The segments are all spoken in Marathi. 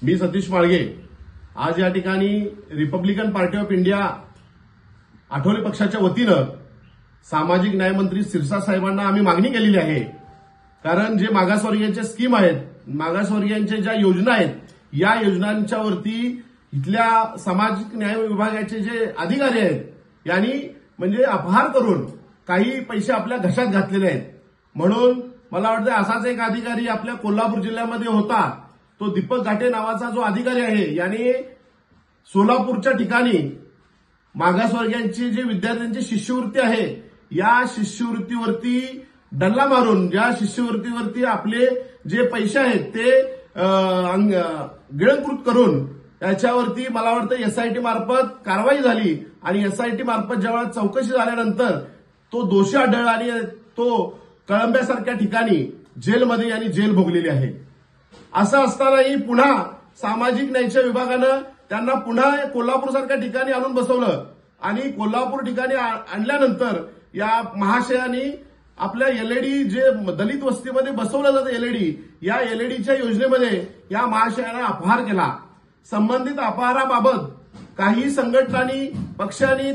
मी सतीश माळगे आज या ठिकाणी Republican party of India Athawale पक्षाच्या वतीनं सामाजिक न्याय मंत्री सिरसा साहेबांना आम्ही मागणी केलेली आहे। कारण जे मागासवर्गीयांच्या स्कीम आहेत, मागासवर्गीयांच्या ज्या योजना आहेत, या योजनांच्या वरती इथल्या सामाजिक न्याय विभागाचे जे अधिकारी आहेत यांनी म्हणजे अपहार करून काही पैसे आपल्या घशात घातलेले आहेत। म्हणून मला वाटतं असाच एक अधिकारी आपल्या कोल्हापूर जिल्ह्यामध्ये होता, तो दीपक घाटे नावाचा जो अधिकारी आहे, याने सोलापूरच्या ठिकाणी मागासवर्गीयांची जे विद्यार्थ्यांची शिष्यवृत्ती आहे, या शिष्यवृत्तीवरती डल्ला मारून, ज्या शिष्यवृत्तीवरती आपले जे पैसे आहेत ते गिळंकृत करून त्याच्यावरती मला वाटतं एसआयटी मार्फत कारवाई झाली आणि एसआयटी मार्फत जेव्हा चौकशी झाल्यानंतर तो दोषी आढळला आणि तो कळंब्यासारख्या ठिकाणी जेलमध्ये यांनी जेल भोगलेली आहे। असं असतानाही पुन्हा सामाजिक न्यायाच्या विभागानं त्यांना पुन्हा कोल्हापूरसारख्या ठिकाणी आणून बसवलं आणि कोल्हापूर ठिकाणी आणल्यानंतर या महाशयांनी आपल्या एलईडी जे दलित वस्तीमध्ये बसवलं जातं एलईडी, या एलईडीच्या योजनेमध्ये या महाशयानं अपहार केला। संबंधित अपहाराबाबत काही संघटनांनी, पक्षांनी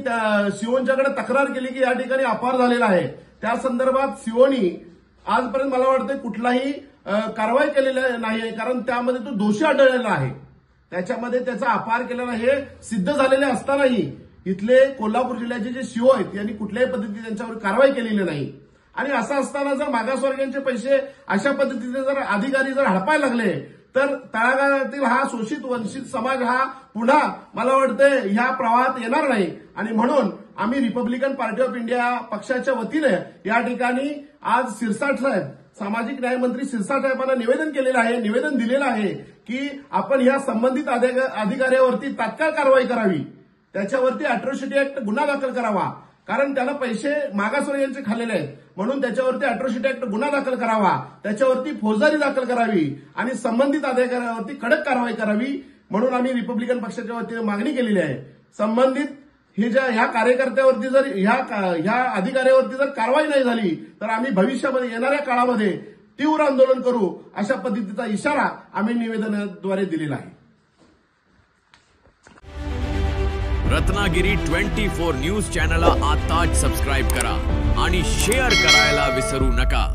सीओंच्याकडे तक्रार केली की या ठिकाणी अपहार झालेला आहे। त्या संदर्भात सीओनी आजपर्यंत मला वाटतं कुठलाही कारवाई केलेली नाही, कारण त्यामध्ये तो दोषी आढळलेला आहे। त्याच्यामध्ये त्याचा अपहार केलेला हे सिद्ध झालेले असतानाही इथले कोल्हापूर जिल्ह्याचे जे सीओ आहेत यांनी कुठल्याही पद्धतीने त्यांच्यावर कारवाई केलेली नाही। आणि असं असताना जर मागासवर्गीयांचे पैसे अशा पद्धतीने जर अधिकारी जर हडपायला लागले तर तळागाळातील हा शोषित वंचित समाज हा पुन्हा मला वाटतं ह्या प्रवाहात येणार नाही। आणि म्हणून आम्ही रिपब्लिकन पार्टी ऑफ इंडिया पक्षाच्या वतीने या ठिकाणी आज सिरसाट साहेब, सामाजिक न्याय मंत्री सिरसाट साहेबांना निवेदन दिलेलं आहे की आपण या संबंधित अधिकाऱ्यावरती तात्काळ कारवाई करावी, त्याच्यावरती अॅट्रॉसिटी ऍक्ट गुन्हा दाखल करावा, कारण त्याला पैसे मागासवर्गीयांचे खाल्लेले आहेत म्हणून त्याच्यावरती अॅट्रॉसिटी ऍक्ट गुन्हा दाखल करावा, त्याच्यावरती फौजदारी दाखल करावी आणि संबंधित अधिकाऱ्यावरती कडक कारवाई करावी, म्हणून आम्ही रिपब्लिकन पक्षाच्या वतीने मागणी केलेली आहे। संबंधित हे ज्या ह्या कार्यकर्त्यावरती जर ह्या अधिकाऱ्यावरती जर कारवाई नाही झाली तर आम्ही भविष्यामध्ये येणाऱ्या काळामध्ये तीव्र आंदोलन करू, अशा पद्धतीचा इशारा आम्ही निवेदनाद्वारे दिलेला आहे। रत्नागिरी 24 न्यूज चॅनलला आताच सबस्क्राइब करा आणि शेअर करायला विसरू नका।